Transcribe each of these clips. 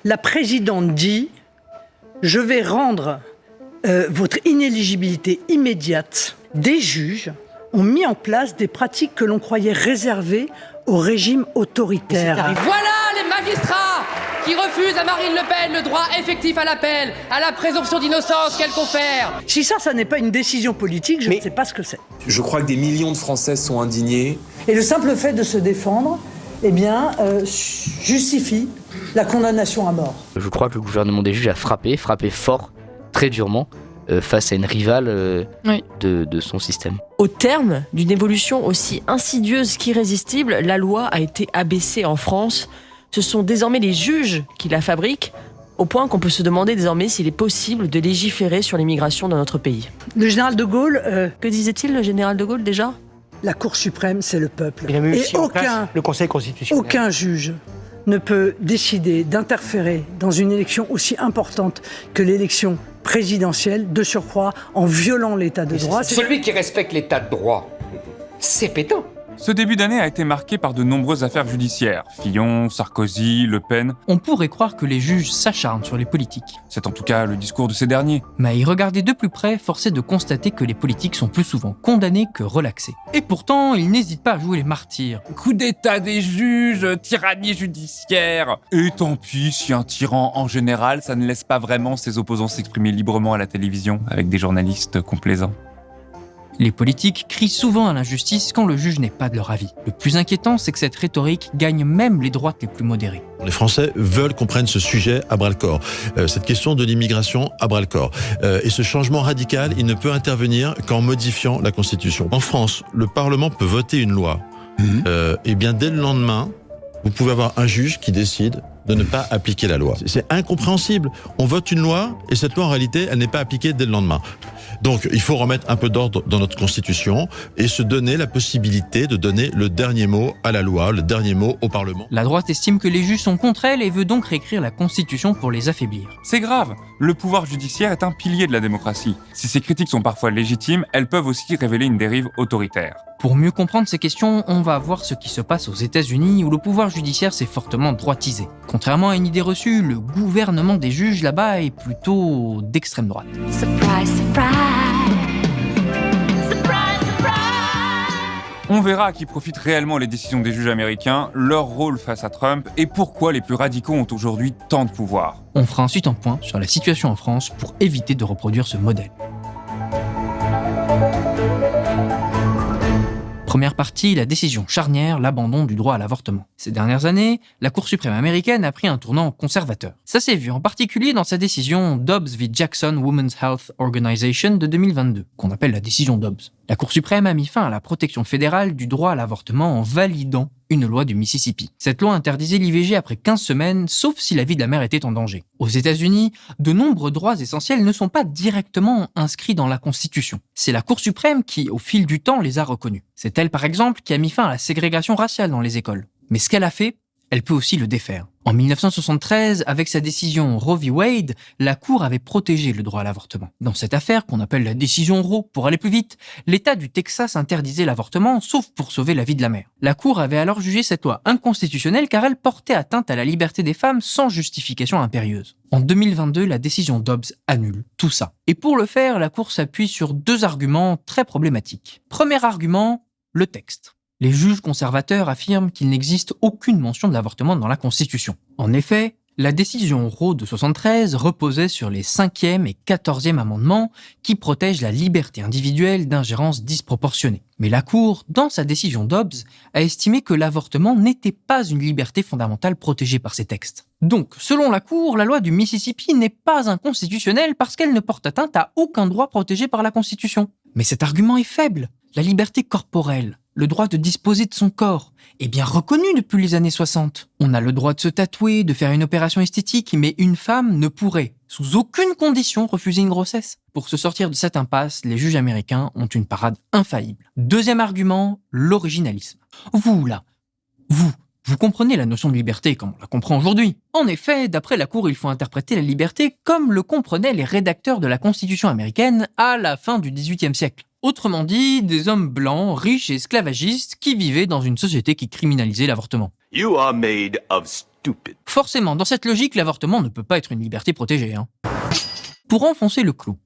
La présidente dit « Je vais rendre votre inéligibilité immédiate. » Des juges ont mis en place des pratiques que l'on croyait réservées au régime autoritaire. Voilà les magistrats qui refusent à Marine Le Pen le droit effectif à l'appel, à la présomption d'innocence qu'elle confère. Si ça n'est pas une décision politique, je ne sais pas ce que c'est. Je crois que des millions de Français sont indignés. Et le simple fait de se défendre, justifie la condamnation à mort. Je crois que le gouvernement des juges a frappé fort, très durement, face à une rivale de son système. Au terme d'une évolution aussi insidieuse qu'irrésistible, la loi a été abaissée en France. Ce sont désormais les juges qui la fabriquent, au point qu'on peut se demander désormais s'il est possible de légiférer sur l'immigration dans notre pays. Le général de Gaulle... Que disait-il, le général de Gaulle, déjà ? La Cour suprême, c'est le peuple. Il a mis aussi en place le Conseil constitutionnel. Aucun juge ne peut décider d'interférer dans une élection aussi importante que l'élection présidentielle, de surcroît en violant l'état de droit. Celui qui respecte l'état de droit, c'est Pétain. Ce début d'année a été marqué par de nombreuses affaires judiciaires. Fillon, Sarkozy, Le Pen. On pourrait croire que les juges s'acharnent sur les politiques. C'est en tout cas le discours de ces derniers. Mais à y regarder de plus près, force est de constater que les politiques sont plus souvent condamnés que relaxés. Et pourtant, ils n'hésitent pas à jouer les martyrs. Coup d'état des juges, tyrannie judiciaire. Et tant pis si un tyran en général, ça ne laisse pas vraiment ses opposants s'exprimer librement à la télévision avec des journalistes complaisants. Les politiques crient souvent à l'injustice quand le juge n'est pas de leur avis. Le plus inquiétant, c'est que cette rhétorique gagne même les droites les plus modérées. Les Français veulent qu'on prenne ce sujet à bras-le-corps, cette question de l'immigration à bras-le-corps. Et ce changement radical, il ne peut intervenir qu'en modifiant la Constitution. En France, le Parlement peut voter une loi. Et bien dès le lendemain, vous pouvez avoir un juge qui décide de ne pas appliquer la loi. C'est incompréhensible. On vote une loi et cette loi, en réalité, elle n'est pas appliquée dès le lendemain. Donc, il faut remettre un peu d'ordre dans notre Constitution et se donner la possibilité de donner le dernier mot à la loi, le dernier mot au Parlement. La droite estime que les juges sont contre elle et veut donc réécrire la Constitution pour les affaiblir. C'est grave. Le pouvoir judiciaire est un pilier de la démocratie. Si ces critiques sont parfois légitimes, elles peuvent aussi révéler une dérive autoritaire. Pour mieux comprendre ces questions, on va voir ce qui se passe aux États-Unis où le pouvoir judiciaire s'est fortement droitisé. Contrairement à une idée reçue, le gouvernement des juges là-bas est plutôt d'extrême droite. Surprise, surprise. Surprise, surprise. On verra à qui profitent réellement les décisions des juges américains, leur rôle face à Trump et pourquoi les plus radicaux ont aujourd'hui tant de pouvoir. On fera ensuite un point sur la situation en France pour éviter de reproduire ce modèle. Première partie, la décision charnière, l'abandon du droit à l'avortement. Ces dernières années, la Cour suprême américaine a pris un tournant conservateur. Ça s'est vu en particulier dans sa décision Dobbs v. Jackson Women's Health Organization de 2022, qu'on appelle la décision Dobbs. La Cour suprême a mis fin à la protection fédérale du droit à l'avortement en validant une loi du Mississippi. Cette loi interdisait l'IVG après 15 semaines, sauf si la vie de la mère était en danger. Aux États-Unis, de nombreux droits essentiels ne sont pas directement inscrits dans la Constitution. C'est la Cour suprême qui, au fil du temps, les a reconnus. C'est elle, par exemple, qui a mis fin à la ségrégation raciale dans les écoles. Mais ce qu'elle a fait, elle peut aussi le défaire. En 1973, avec sa décision Roe v. Wade, la Cour avait protégé le droit à l'avortement. Dans cette affaire, qu'on appelle la décision Roe pour aller plus vite, l'État du Texas interdisait l'avortement, sauf pour sauver la vie de la mère. La Cour avait alors jugé cette loi inconstitutionnelle car elle portait atteinte à la liberté des femmes sans justification impérieuse. En 2022, la décision Dobbs annule tout ça. Et pour le faire, la Cour s'appuie sur deux arguments très problématiques. Premier argument, le texte. Les juges conservateurs affirment qu'il n'existe aucune mention de l'avortement dans la Constitution. En effet, la décision Roe de 73 reposait sur les 5e et 14e amendements qui protègent la liberté individuelle d'ingérence disproportionnée. Mais la Cour, dans sa décision Dobbs, a estimé que l'avortement n'était pas une liberté fondamentale protégée par ces textes. Donc, selon la Cour, la loi du Mississippi n'est pas inconstitutionnelle parce qu'elle ne porte atteinte à aucun droit protégé par la Constitution. Mais cet argument est faible. La liberté corporelle, le droit de disposer de son corps, est bien reconnu depuis les années 60. On a le droit de se tatouer, de faire une opération esthétique, mais une femme ne pourrait, sous aucune condition, refuser une grossesse. Pour se sortir de cette impasse, les juges américains ont une parade infaillible. Deuxième argument, l'originalisme. Vous, là, vous comprenez la notion de liberté comme on la comprend aujourd'hui. En effet, d'après la Cour, il faut interpréter la liberté comme le comprenaient les rédacteurs de la Constitution américaine à la fin du XVIIIe siècle. Autrement dit, des hommes blancs, riches et esclavagistes qui vivaient dans une société qui criminalisait l'avortement. You are made of stupid. Forcément, dans cette logique, l'avortement ne peut pas être une liberté protégée. Pour enfoncer le clou,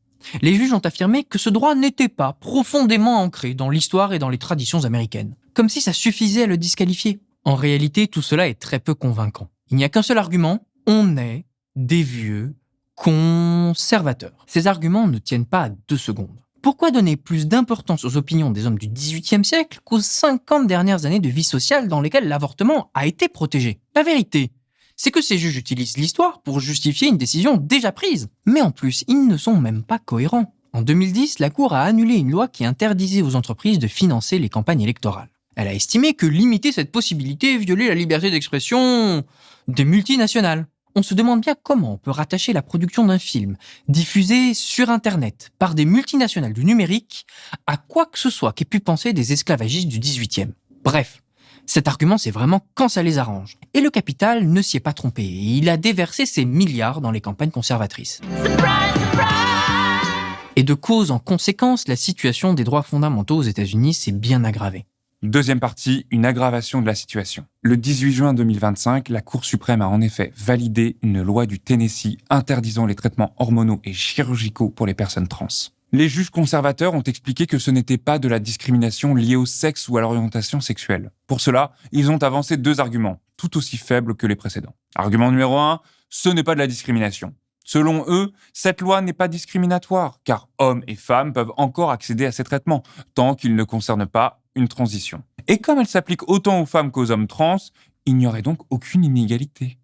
les juges ont affirmé que ce droit n'était pas profondément ancré dans l'histoire et dans les traditions américaines. Comme si ça suffisait à le disqualifier. En réalité, tout cela est très peu convaincant. Il n'y a qu'un seul argument, on est des vieux conservateurs. Ces arguments ne tiennent pas à 2 secondes. Pourquoi donner plus d'importance aux opinions des hommes du XVIIIe siècle qu'aux 50 dernières années de vie sociale dans lesquelles l'avortement a été protégé? La vérité, c'est que ces juges utilisent l'histoire pour justifier une décision déjà prise. Mais en plus, ils ne sont même pas cohérents. En 2010, la Cour a annulé une loi qui interdisait aux entreprises de financer les campagnes électorales. Elle a estimé que limiter cette possibilité violait la liberté d'expression des multinationales. On se demande bien comment on peut rattacher la production d'un film diffusé sur Internet par des multinationales du numérique à quoi que ce soit qu'aient pu penser des esclavagistes du 18e. Bref, cet argument c'est vraiment quand ça les arrange. Et le capital ne s'y est pas trompé. Il a déversé ses milliards dans les campagnes conservatrices. Surprise, surprise! Et de cause en conséquence, la situation des droits fondamentaux aux États-Unis s'est bien aggravée. Deuxième partie, une aggravation de la situation. Le 18 juin 2025, la Cour suprême a en effet validé une loi du Tennessee interdisant les traitements hormonaux et chirurgicaux pour les personnes trans. Les juges conservateurs ont expliqué que ce n'était pas de la discrimination liée au sexe ou à l'orientation sexuelle. Pour cela, ils ont avancé 2 arguments, tout aussi faibles que les précédents. Argument numéro 1, ce n'est pas de la discrimination. Selon eux, cette loi n'est pas discriminatoire, car hommes et femmes peuvent encore accéder à ces traitements, tant qu'ils ne concernent pas une transition. Et comme elle s'applique autant aux femmes qu'aux hommes trans, il n'y aurait donc aucune inégalité.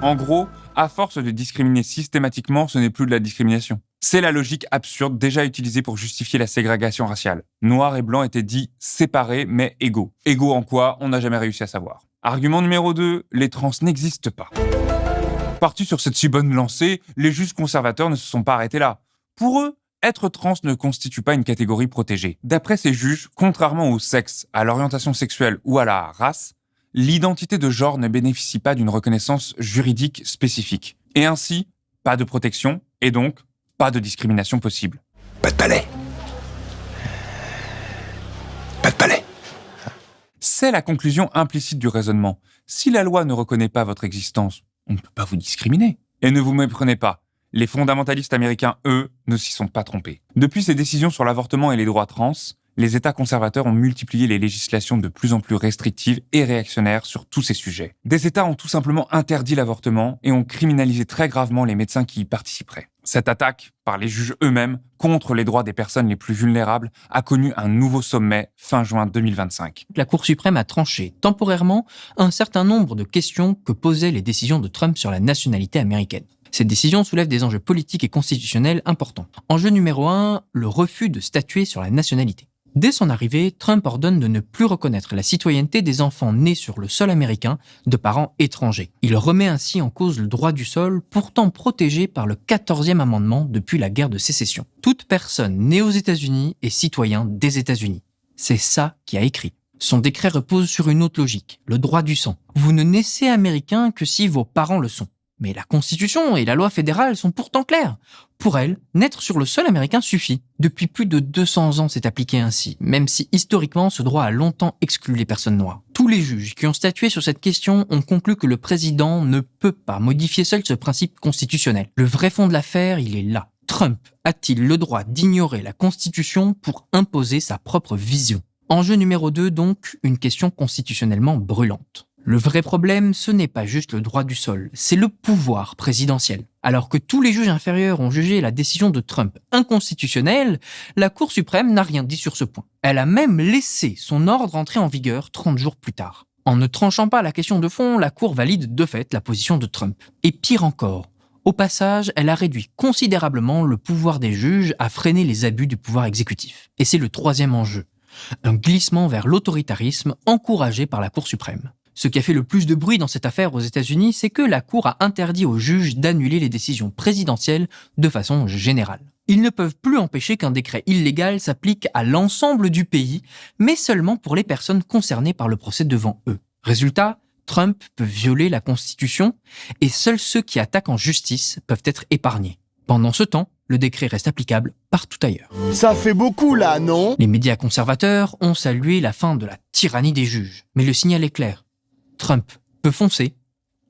En gros, à force de discriminer systématiquement, ce n'est plus de la discrimination. C'est la logique absurde déjà utilisée pour justifier la ségrégation raciale. Noir et blanc étaient dits séparés mais égaux. Égaux en quoi, on n'a jamais réussi à savoir. Argument numéro 2, les trans n'existent pas. Partis sur cette si bonne lancée, les juges conservateurs ne se sont pas arrêtés là. Pour eux, être trans ne constitue pas une catégorie protégée. D'après ces juges, contrairement au sexe, à l'orientation sexuelle ou à la race, l'identité de genre ne bénéficie pas d'une reconnaissance juridique spécifique. Et ainsi, pas de protection, et donc, pas de discrimination possible. Pas de palais. Pas de palais. C'est la conclusion implicite du raisonnement. Si la loi ne reconnaît pas votre existence, on ne peut pas vous discriminer. Et ne vous méprenez pas. Les fondamentalistes américains, eux, ne s'y sont pas trompés. Depuis ces décisions sur l'avortement et les droits trans, les États conservateurs ont multiplié les législations de plus en plus restrictives et réactionnaires sur tous ces sujets. Des États ont tout simplement interdit l'avortement et ont criminalisé très gravement les médecins qui y participeraient. Cette attaque, par les juges eux-mêmes, contre les droits des personnes les plus vulnérables, a connu un nouveau sommet fin juin 2025. La Cour suprême a tranché temporairement un certain nombre de questions que posaient les décisions de Trump sur la nationalité américaine. Cette décision soulève des enjeux politiques et constitutionnels importants. Enjeu numéro 1, le refus de statuer sur la nationalité. Dès son arrivée, Trump ordonne de ne plus reconnaître la citoyenneté des enfants nés sur le sol américain de parents étrangers. Il remet ainsi en cause le droit du sol, pourtant protégé par le 14e amendement depuis la guerre de sécession. Toute personne née aux États-Unis est citoyen des États-Unis. C'est ça qui a écrit. Son décret repose sur une autre logique, le droit du sang. Vous ne naissez américain que si vos parents le sont. Mais la Constitution et la loi fédérale sont pourtant claires. Pour elle, naître sur le sol américain suffit. Depuis plus de 200 ans, c'est appliqué ainsi, même si historiquement, ce droit a longtemps exclu les personnes noires. Tous les juges qui ont statué sur cette question ont conclu que le président ne peut pas modifier seul ce principe constitutionnel. Le vrai fond de l'affaire, il est là. Trump a-t-il le droit d'ignorer la Constitution pour imposer sa propre vision ? Enjeu numéro 2, donc, une question constitutionnellement brûlante. Le vrai problème, ce n'est pas juste le droit du sol, c'est le pouvoir présidentiel. Alors que tous les juges inférieurs ont jugé la décision de Trump inconstitutionnelle, la Cour suprême n'a rien dit sur ce point. Elle a même laissé son ordre entrer en vigueur 30 jours plus tard. En ne tranchant pas la question de fond, la Cour valide de fait la position de Trump. Et pire encore, au passage, elle a réduit considérablement le pouvoir des juges à freiner les abus du pouvoir exécutif. Et c'est le 3e enjeu, un glissement vers l'autoritarisme encouragé par la Cour suprême. Ce qui a fait le plus de bruit dans cette affaire aux États-Unis, c'est que la Cour a interdit aux juges d'annuler les décisions présidentielles de façon générale. Ils ne peuvent plus empêcher qu'un décret illégal s'applique à l'ensemble du pays, mais seulement pour les personnes concernées par le procès devant eux. Résultat, Trump peut violer la Constitution et seuls ceux qui attaquent en justice peuvent être épargnés. Pendant ce temps, le décret reste applicable partout ailleurs. Ça fait beaucoup là, non ? Les médias conservateurs ont salué la fin de la tyrannie des juges. Mais le signal est clair. Trump peut foncer,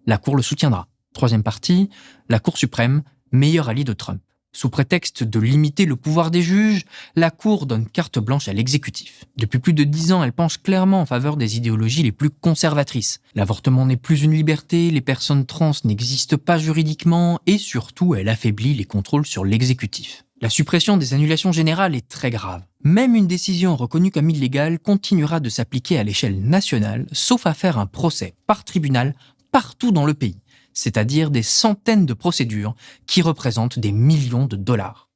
la Cour le soutiendra. Troisième partie, la Cour suprême, meilleur allié de Trump. Sous prétexte de limiter le pouvoir des juges, la Cour donne carte blanche à l'exécutif. Depuis plus de 10 ans, elle penche clairement en faveur des idéologies les plus conservatrices. L'avortement n'est plus une liberté, les personnes trans n'existent pas juridiquement, et surtout, elle affaiblit les contrôles sur l'exécutif. La suppression des annulations générales est très grave. Même une décision reconnue comme illégale continuera de s'appliquer à l'échelle nationale, sauf à faire un procès par tribunal partout dans le pays, c'est-à-dire des centaines de procédures qui représentent des millions de dollars.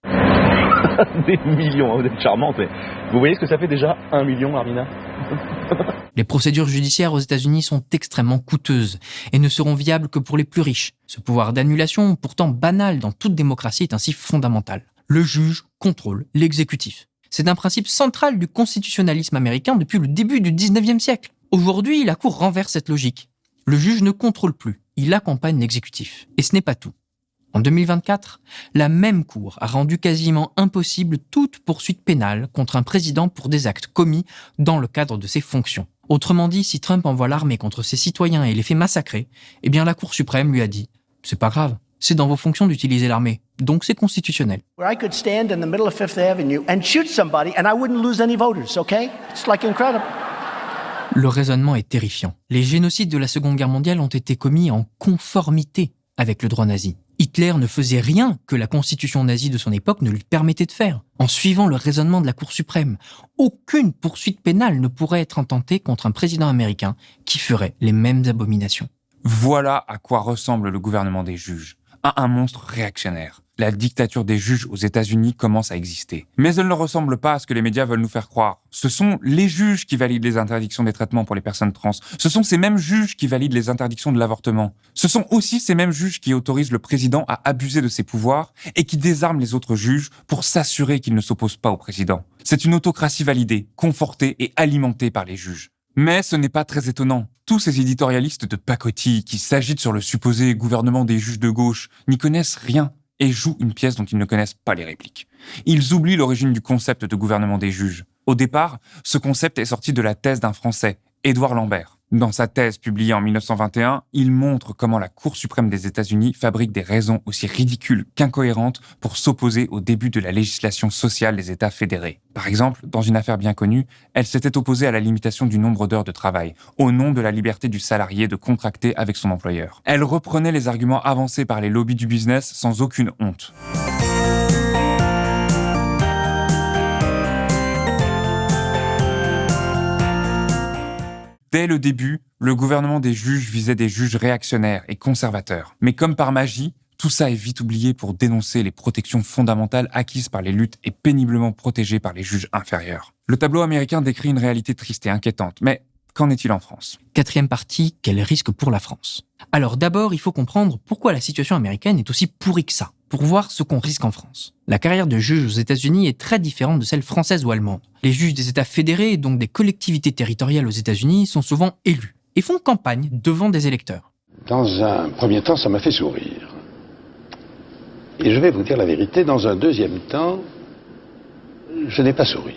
Des millions, vous êtes charmante, mais vous voyez ce que ça fait déjà 1 million, Armina ? Les procédures judiciaires aux États-Unis sont extrêmement coûteuses et ne seront viables que pour les plus riches. Ce pouvoir d'annulation, pourtant banal dans toute démocratie, est ainsi fondamental. Le juge contrôle l'exécutif. C'est un principe central du constitutionnalisme américain depuis le début du 19e siècle. Aujourd'hui, la Cour renverse cette logique. Le juge ne contrôle plus, il accompagne l'exécutif. Et ce n'est pas tout. En 2024, la même Cour a rendu quasiment impossible toute poursuite pénale contre un président pour des actes commis dans le cadre de ses fonctions. Autrement dit, si Trump envoie l'armée contre ses citoyens et les fait massacrer, eh bien la Cour suprême lui a dit « C'est pas grave, c'est dans vos fonctions d'utiliser l'armée, donc c'est constitutionnel. » Where I could stand in the middle of Fifth Avenue and shoot somebody and I wouldn't lose any voters, okay? It's like incredible. Le raisonnement est terrifiant. Les génocides de la Seconde Guerre mondiale ont été commis en conformité avec le droit nazi. Hitler ne faisait rien que la constitution nazie de son époque ne lui permettait de faire. En suivant le raisonnement de la Cour suprême, aucune poursuite pénale ne pourrait être intentée contre un président américain qui ferait les mêmes abominations. Voilà à quoi ressemble le gouvernement des juges. À un monstre réactionnaire. La dictature des juges aux États-Unis commence à exister. Mais elle ne ressemble pas à ce que les médias veulent nous faire croire. Ce sont les juges qui valident les interdictions des traitements pour les personnes trans. Ce sont ces mêmes juges qui valident les interdictions de l'avortement. Ce sont aussi ces mêmes juges qui autorisent le président à abuser de ses pouvoirs et qui désarment les autres juges pour s'assurer qu'ils ne s'opposent pas au président. C'est une autocratie validée, confortée et alimentée par les juges. Mais ce n'est pas très étonnant. Tous ces éditorialistes de pacotille qui s'agitent sur le supposé gouvernement des juges de gauche n'y connaissent rien et jouent une pièce dont ils ne connaissent pas les répliques. Ils oublient l'origine du concept de gouvernement des juges. Au départ, ce concept est sorti de la thèse d'un Français, Édouard Lambert. Dans sa thèse publiée en 1921, il montre comment la Cour suprême des États-Unis fabrique des raisons aussi ridicules qu'incohérentes pour s'opposer au début de la législation sociale des États fédérés. Par exemple, dans une affaire bien connue, elle s'était opposée à la limitation du nombre d'heures de travail, au nom de la liberté du salarié de contracter avec son employeur. Elle reprenait les arguments avancés par les lobbies du business sans aucune honte. Dès le début, le gouvernement des juges visait des juges réactionnaires et conservateurs. Mais comme par magie, tout ça est vite oublié pour dénoncer les protections fondamentales acquises par les luttes et péniblement protégées par les juges inférieurs. Le tableau américain décrit une réalité triste et inquiétante, mais qu'en est-il en France ? Quatrième partie, quel risque pour la France ? Alors d'abord, il faut comprendre pourquoi la situation américaine est aussi pourrie que ça, pour voir ce qu'on risque en France. La carrière de juge aux États-Unis est très différente de celle française ou allemande. Les juges des États fédérés, donc des collectivités territoriales aux États-Unis, sont souvent élus et font campagne devant des électeurs. Dans un premier temps, ça m'a fait sourire. Et je vais vous dire la vérité, dans un deuxième temps, je n'ai pas souri.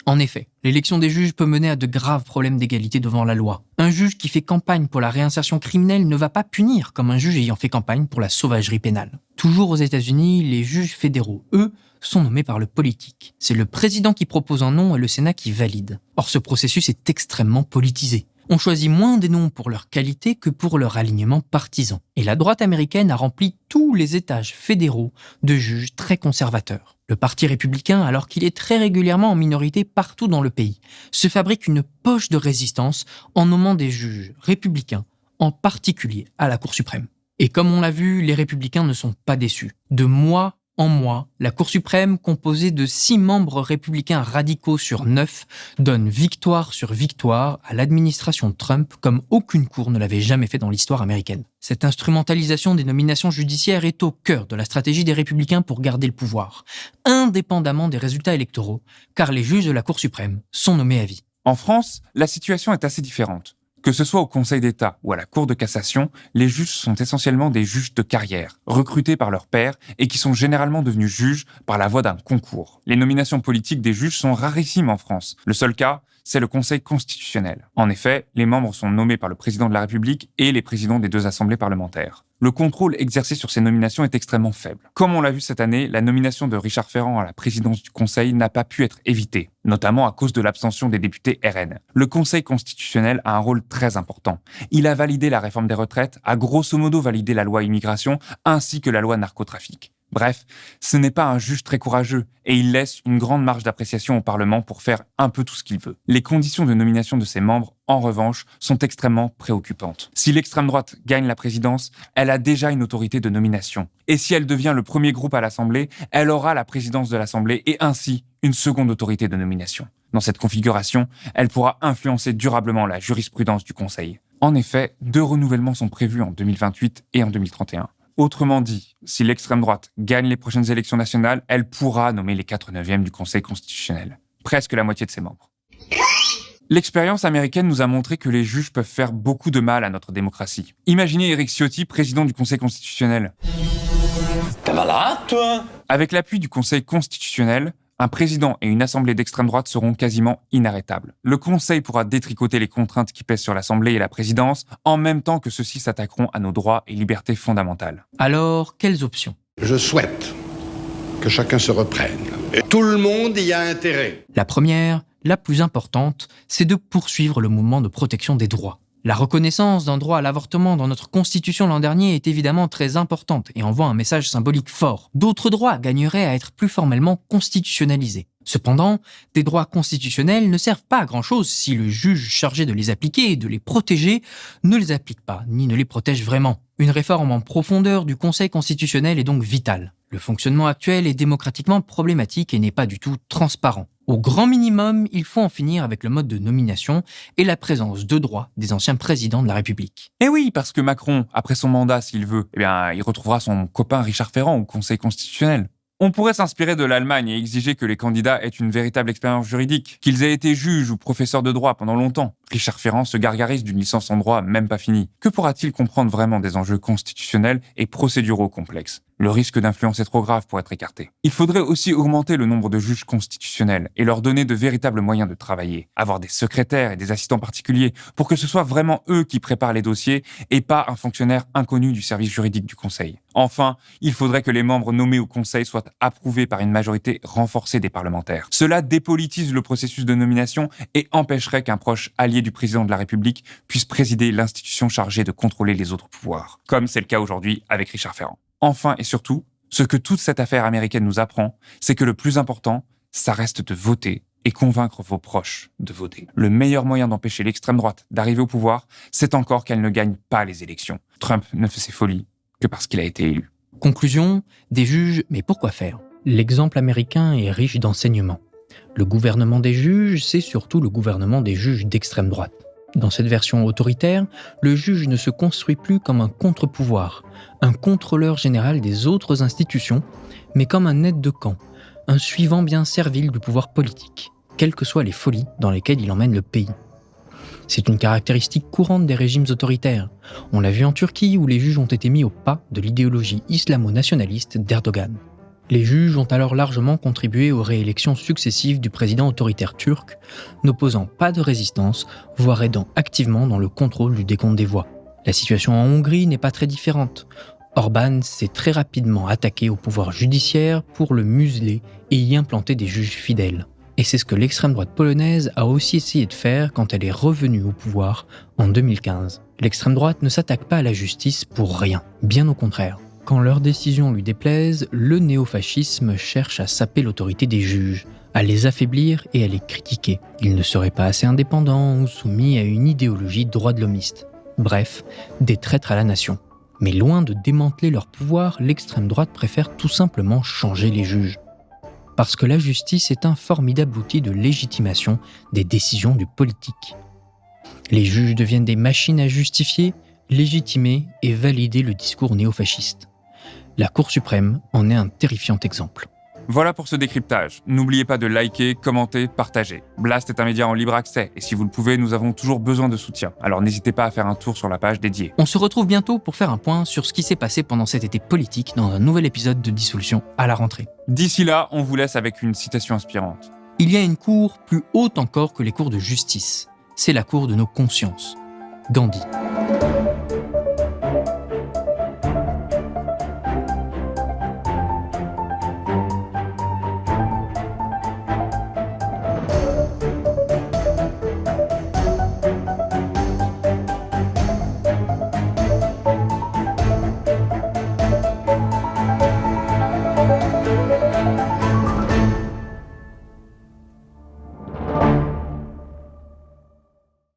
En effet, l'élection des juges peut mener à de graves problèmes d'égalité devant la loi. Un juge qui fait campagne pour la réinsertion criminelle ne va pas punir comme un juge ayant fait campagne pour la sauvagerie pénale. Toujours aux États-Unis, les juges fédéraux, eux, sont nommés par le politique. C'est le président qui propose un nom et le Sénat qui valide. Or, ce processus est extrêmement politisé. On choisit moins des noms pour leur qualité que pour leur alignement partisan. Et la droite américaine a rempli tous les étages fédéraux de juges très conservateurs. Le Parti républicain, alors qu'il est très régulièrement en minorité partout dans le pays, se fabrique une poche de résistance en nommant des juges républicains, en particulier à la Cour suprême. Et comme on l'a vu, les républicains ne sont pas déçus. De mois en mois, la Cour suprême, composée de 6 membres républicains radicaux sur 9, donne victoire sur victoire à l'administration Trump comme aucune cour ne l'avait jamais fait dans l'histoire américaine. Cette instrumentalisation des nominations judiciaires est au cœur de la stratégie des républicains pour garder le pouvoir, indépendamment des résultats électoraux, car les juges de la Cour suprême sont nommés à vie. En France, la situation est assez différente. Que ce soit au Conseil d'État ou à la Cour de cassation, les juges sont essentiellement des juges de carrière, recrutés par leur pairs et qui sont généralement devenus juges par la voie d'un concours. Les nominations politiques des juges sont rarissimes en France. Le seul cas, c'est le Conseil constitutionnel. En effet, les membres sont nommés par le président de la République et les présidents des deux assemblées parlementaires. Le contrôle exercé sur ces nominations est extrêmement faible. Comme on l'a vu cette année, la nomination de Richard Ferrand à la présidence du Conseil n'a pas pu être évitée, notamment à cause de l'abstention des députés RN. Le Conseil constitutionnel a un rôle très important. Il a validé la réforme des retraites, a grosso modo validé la loi immigration, ainsi que la loi narcotrafic. Bref, ce n'est pas un juge très courageux et il laisse une grande marge d'appréciation au Parlement pour faire un peu tout ce qu'il veut. Les conditions de nomination de ses membres, en revanche, sont extrêmement préoccupantes. Si l'extrême droite gagne la présidence, elle a déjà une autorité de nomination. Et si elle devient le premier groupe à l'Assemblée, elle aura la présidence de l'Assemblée et ainsi une seconde autorité de nomination. Dans cette configuration, elle pourra influencer durablement la jurisprudence du Conseil. En effet, 2 renouvellements sont prévus en 2028 et en 2031. Autrement dit, si l'extrême droite gagne les prochaines élections nationales, elle pourra nommer les 4/9 du Conseil constitutionnel. Presque la moitié de ses membres. L'expérience américaine nous a montré que les juges peuvent faire beaucoup de mal à notre démocratie. Imaginez Éric Ciotti, président du Conseil constitutionnel. T'es malade, toi? Avec l'appui du Conseil constitutionnel, un président et une assemblée d'extrême droite seront quasiment inarrêtables. Le Conseil pourra détricoter les contraintes qui pèsent sur l'Assemblée et la présidence, en même temps que ceux-ci s'attaqueront à nos droits et libertés fondamentales. Alors, quelles options ? Je souhaite que chacun se reprenne. Et tout le monde y a intérêt. La première, la plus importante, c'est de poursuivre le mouvement de protection des droits. La reconnaissance d'un droit à l'avortement dans notre Constitution l'an dernier est évidemment très importante et envoie un message symbolique fort. D'autres droits gagneraient à être plus formellement constitutionnalisés. Cependant, des droits constitutionnels ne servent pas à grand-chose si le juge chargé de les appliquer et de les protéger ne les applique pas, ni ne les protège vraiment. Une réforme en profondeur du Conseil constitutionnel est donc vitale. Le fonctionnement actuel est démocratiquement problématique et n'est pas du tout transparent. Au grand minimum, il faut en finir avec le mode de nomination et la présence de droit des anciens présidents de la République. Eh oui, parce que Macron, après son mandat, s'il veut, il retrouvera son copain Richard Ferrand au Conseil constitutionnel. On pourrait s'inspirer de l'Allemagne et exiger que les candidats aient une véritable expérience juridique, qu'ils aient été juges ou professeurs de droit pendant longtemps. Richard Ferrand se gargarise d'une licence en droit même pas finie. Que pourra-t-il comprendre vraiment des enjeux constitutionnels et procéduraux complexes ? Le risque d'influence est trop grave pour être écarté. Il faudrait aussi augmenter le nombre de juges constitutionnels et leur donner de véritables moyens de travailler. Avoir des secrétaires et des assistants particuliers pour que ce soit vraiment eux qui préparent les dossiers et pas un fonctionnaire inconnu du service juridique du Conseil. Enfin, il faudrait que les membres nommés au Conseil soient approuvés par une majorité renforcée des parlementaires. Cela dépolitise le processus de nomination et empêcherait qu'un proche allié du président de la République puisse présider l'institution chargée de contrôler les autres pouvoirs, comme c'est le cas aujourd'hui avec Richard Ferrand. Enfin et surtout, ce que toute cette affaire américaine nous apprend, c'est que le plus important, ça reste de voter et convaincre vos proches de voter. Le meilleur moyen d'empêcher l'extrême droite d'arriver au pouvoir, c'est encore qu'elle ne gagne pas les élections. Trump ne fait ses folies que parce qu'il a été élu. Conclusion, des juges, mais pourquoi faire ? L'exemple américain est riche d'enseignements. Le gouvernement des juges, c'est surtout le gouvernement des juges d'extrême droite. Dans cette version autoritaire, le juge ne se construit plus comme un contre-pouvoir, un contrôleur général des autres institutions, mais comme un aide de camp, un suivant bien servile du pouvoir politique, quelles que soient les folies dans lesquelles il emmène le pays. C'est une caractéristique courante des régimes autoritaires. On l'a vu en Turquie où les juges ont été mis au pas de l'idéologie islamo-nationaliste d'Erdogan. Les juges ont alors largement contribué aux réélections successives du président autoritaire turc, n'opposant pas de résistance, voire aidant activement dans le contrôle du décompte des voix. La situation en Hongrie n'est pas très différente. Orbán s'est très rapidement attaqué au pouvoir judiciaire pour le museler et y implanter des juges fidèles. Et c'est ce que l'extrême droite polonaise a aussi essayé de faire quand elle est revenue au pouvoir en 2015. L'extrême droite ne s'attaque pas à la justice pour rien, bien au contraire. Quand leurs décisions lui déplaisent, le néofascisme cherche à saper l'autorité des juges, à les affaiblir et à les critiquer. Ils ne seraient pas assez indépendants ou soumis à une idéologie droit-de-l'homiste. Bref, des traîtres à la nation. Mais loin de démanteler leur pouvoir, l'extrême droite préfère tout simplement changer les juges. Parce que la justice est un formidable outil de légitimation des décisions du politique. Les juges deviennent des machines à justifier, légitimer et valider le discours néofasciste. La Cour suprême en est un terrifiant exemple. Voilà pour ce décryptage. N'oubliez pas de liker, commenter, partager. Blast est un média en libre accès, et si vous le pouvez, nous avons toujours besoin de soutien. Alors n'hésitez pas à faire un tour sur la page dédiée. On se retrouve bientôt pour faire un point sur ce qui s'est passé pendant cet été politique dans un nouvel épisode de Dissolution à la rentrée. D'ici là, on vous laisse avec une citation inspirante. Il y a une cour plus haute encore que les cours de justice. C'est la cour de nos consciences. Gandhi.